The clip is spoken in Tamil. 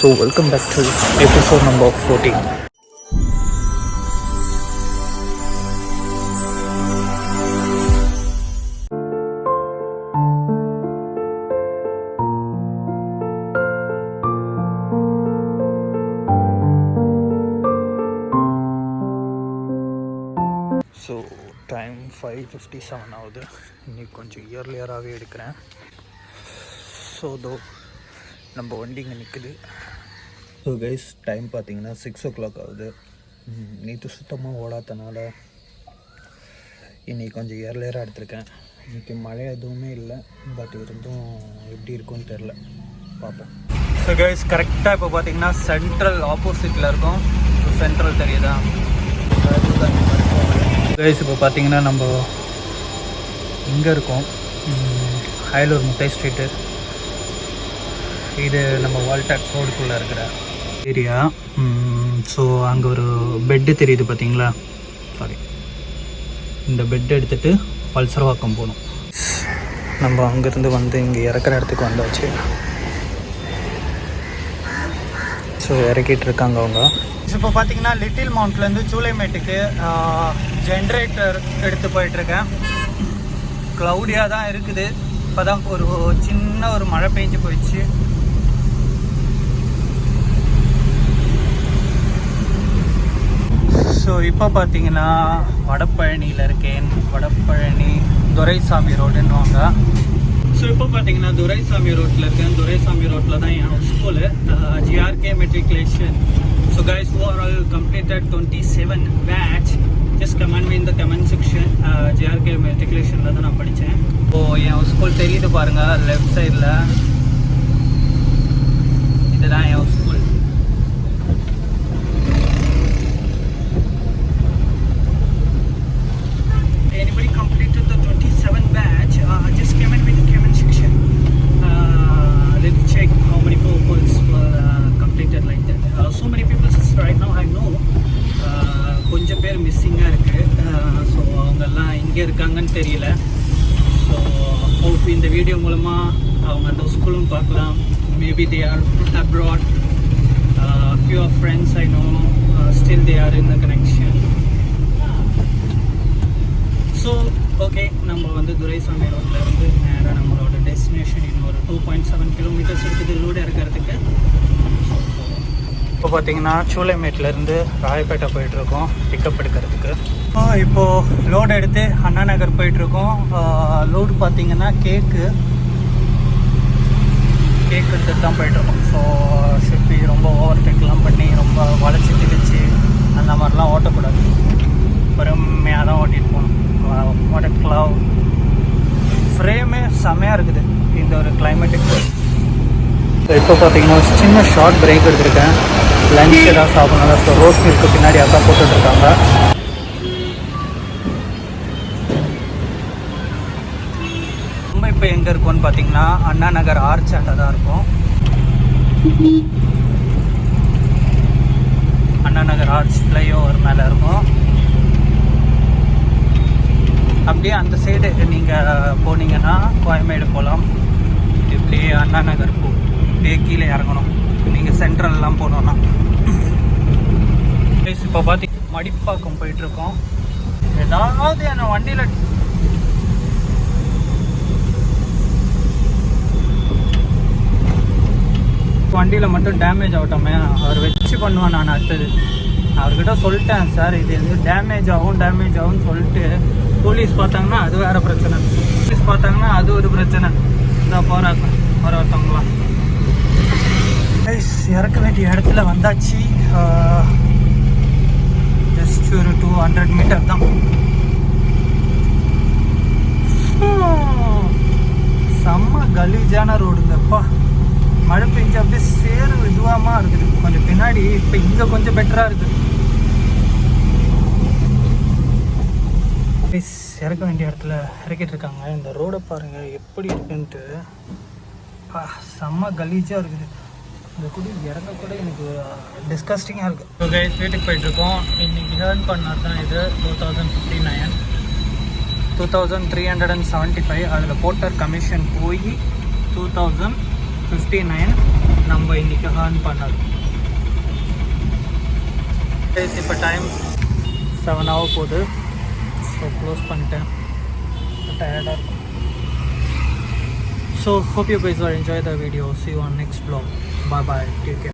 So welcome back to episode number 14. So time 5:57 ஆகுது. இன்றைக்கி கொஞ்சம் இயர்லியராகவே எடுக்கிறேன். ஸோ நம்ம வண்டி இங்கே நிற்குது. ஸோ கைஸ் டைம் பார்த்தீங்கன்னா 6 o'clock ஆகுது. நேற்று சுத்தமாக ஓடாதனால இன்றைக்கி கொஞ்சம் இயர்லியராக எடுத்திருக்கேன். இன்றைக்கி மழை எதுவுமே இல்லை, பட் இருந்தும் எப்படி இருக்கும்னு தெரில, பார்ப்போம். ஸோ கைஸ் கரெக்டாக இப்போ பார்த்தீங்கன்னா சென்ட்ரல் ஆப்போசிட்டில் இருக்கும். சென்ட்ரல் தெரியுதா கைஸ்? இப்போ பார்த்தீங்கன்னா நம்ம இங்கே இருக்கோம், ஹைலூர் முத்தை ஸ்ட்ரீட்டு. இது நம்ம வால்டாக்ஸ் ரோடுக்குள்ளே இருக்கிற ஏரியா. ஸோ அங்கே ஒரு பெட்டு தெரியுது பார்த்தீங்களா? சாரி, இந்த பெட் எடுத்துகிட்டு பல்சரவாக்கம் போகணும். நம்ம அங்கேருந்து வந்து இங்கே இறக்குற இடத்துக்கு வந்தாச்சு. ஸோ இறக்கிட்டு இருக்காங்க அவங்க. இப்போ பார்த்தீங்கன்னா லிட்டில் மவுண்ட்லேருந்து சூளைமேட்டுக்கு ஜென்ரேட்டர் எடுத்து போயிட்டுருக்கேன். க்ளவுடியாக தான் இருக்குது. இப்போ தான் ஒரு சின்ன ஒரு மழை பெஞ்சு போயிடுச்சு. ஸோ இப்போ பார்த்தீங்கன்னா வடபழனியில் இருக்கேன். வடபழனி துரைசாமி ரோடுன்னுவாங்க. ஸோ இப்போ பார்த்தீங்கன்னா துரைசாமி ரோட்டில் இருக்கேன். துரைசாமி ரோட்டில் தான் என் school, GRK matriculation. So guys, who are all completed 27 batch, just comment me in the comment section. JRK matriculation la dhaan na padichen. So N school தெரியுது பாருங்க லெஃப்ட் சைடில். இதுதான் என் school. Anybody completed the 27 batch? Just comment me in the comment section. Let's check how many people were completed like that. So many people right now I know. கொஞ்சம் பேர் மிஸ்ஸிங்காக இருக்குது. ஸோ அவங்கெல்லாம் எங்கே இருக்காங்கன்னு தெரியல. ஸோ ஹோப் இந்த வீடியோ மூலமாக அவங்க அந்த ஸ்கூலும் பார்க்கலாம். Maybe they are abroad. Few of friends I know still they are in the connection. So okay, நம்ம வந்து துரைசாமி ரோட்டில் இருந்து நேராக நம்மளோட டெஸ்டினேஷன் இன்னொரு 2.7 kilometers இருக்குது லோடு இறக்கிறதுக்கு. இப்போ பார்த்தீங்கன்னா சூளைமேட்லேருந்து ராயப்பேட்டை போயிட்டுருக்கோம் பிக்கப் எடுக்கிறதுக்கு. இப்போது லோடு எடுத்து அண்ணா நகர் போயிட்டுருக்கோம். லோடு பார்த்தீங்கன்னா கேக்கு எடுத்துட்டு தான் போயிட்டுருக்கோம். ஸோ ஷிப்பி ரொம்ப ஓவர் டேக்லாம் பண்ணி ரொம்ப வளைச்சி திரிச்சு அந்த மாதிரிலாம் ஓட்டக்கூடாது. பொறுமையாக தான் ஓட்டிகிட்டு போகணும். ஓட்டக்கலாம். ஃப்ரேமே செம்மையாக இருக்குது இந்த ஒரு கிளைமேட்டுக்கு. இப்போ பார்த்தீங்கன்னா சின்ன ஷார்ட் பிரேக் எடுத்திருக்கேன். லஞ்ச் ஏதாவது சாப்பிட்னால. ஸோ ரோஸ் மில்க்கு பின்னாடி அக்கா போட்டுட்ருக்காங்க. நம்ம இப்போ எங்கே இருக்கோன்னு பார்த்தீங்கன்னா அண்ணா நகர் ஆர்ச்சாண்டை தான் இருக்கும். அண்ணா நகர் ஆர்ச் ஃப்ளைஓவர் மேலே இருக்கும். அப்படியே அந்த சைடு நீங்கள் போனீங்கன்னா கோயம்பேடு போகலாம். இப்படியே அண்ணா நகர் அப்படியே கீழே இறங்கணும் நீங்கள் சென்ட்ரல்லாம் போனோன்னா. இப்போ பார்த்தீங்கன்னா மடிப்பாக்கம் போயிட்டுருக்கோம். ஏதாவது என்ன வண்டியில் மட்டும் டேமேஜ் ஆகட்டோமே, அவர் வச்சு பண்ணுவேன். நான் அடுத்தது அவர்கிட்ட சொல்லிட்டேன், சார் இது எது டேமேஜ் ஆகும்னு சொல்லிட்டு. போலீஸ் பார்த்தாங்கன்னா அது வேறு பிரச்சனை. போலீஸ் பார்த்தாங்கன்னா அது ஒரு பிரச்சனை. இதான் போகிறாங்க ஒருத்தவங்களாம். இறக்க வேண்டிய இடத்துல வந்தாச்சு. ஜஸ்ட் ஒரு 200 மீட்டர் தான். செம்ம கலீஜான ரோடுங்கப்பா. மழை பெஞ்சு அப்படியே சேரு இதுவாக இருக்குது. கொஞ்சம் பின்னாடி இப்போ இங்கே கொஞ்சம் பெட்டராக இருக்குது. இறக்க வேண்டிய இடத்துல இறக்கிட்டு இருக்காங்க. இந்த ரோடை பாருங்கள் எப்படி இருக்குன்ட்டு. செம்ம கலீஜாக இருக்குது. இந்த கூட இறங்க கூட எனக்கு டிஸ்கஸ்டிங்காக இருக்குது. ஸோ கைஸ் வீட்டுக்கு போயிட்டுருக்கோம். இன்றைக்கி ஏர்ன் பண்ணது தான் இது 2059, 2375. அதில் போட்ட கமிஷன் போய் 2059. நம்ம இன்றைக்கி ஏர்ன் பண்ணது. இப்போ டைம் 7 ஆக போகுது. ஸோ க்ளோஸ் பண்ணிட்டேன், டயர்டாக இருக்கும். So hope you guys will enjoy the video. See you on next vlog. Bye bye, take care.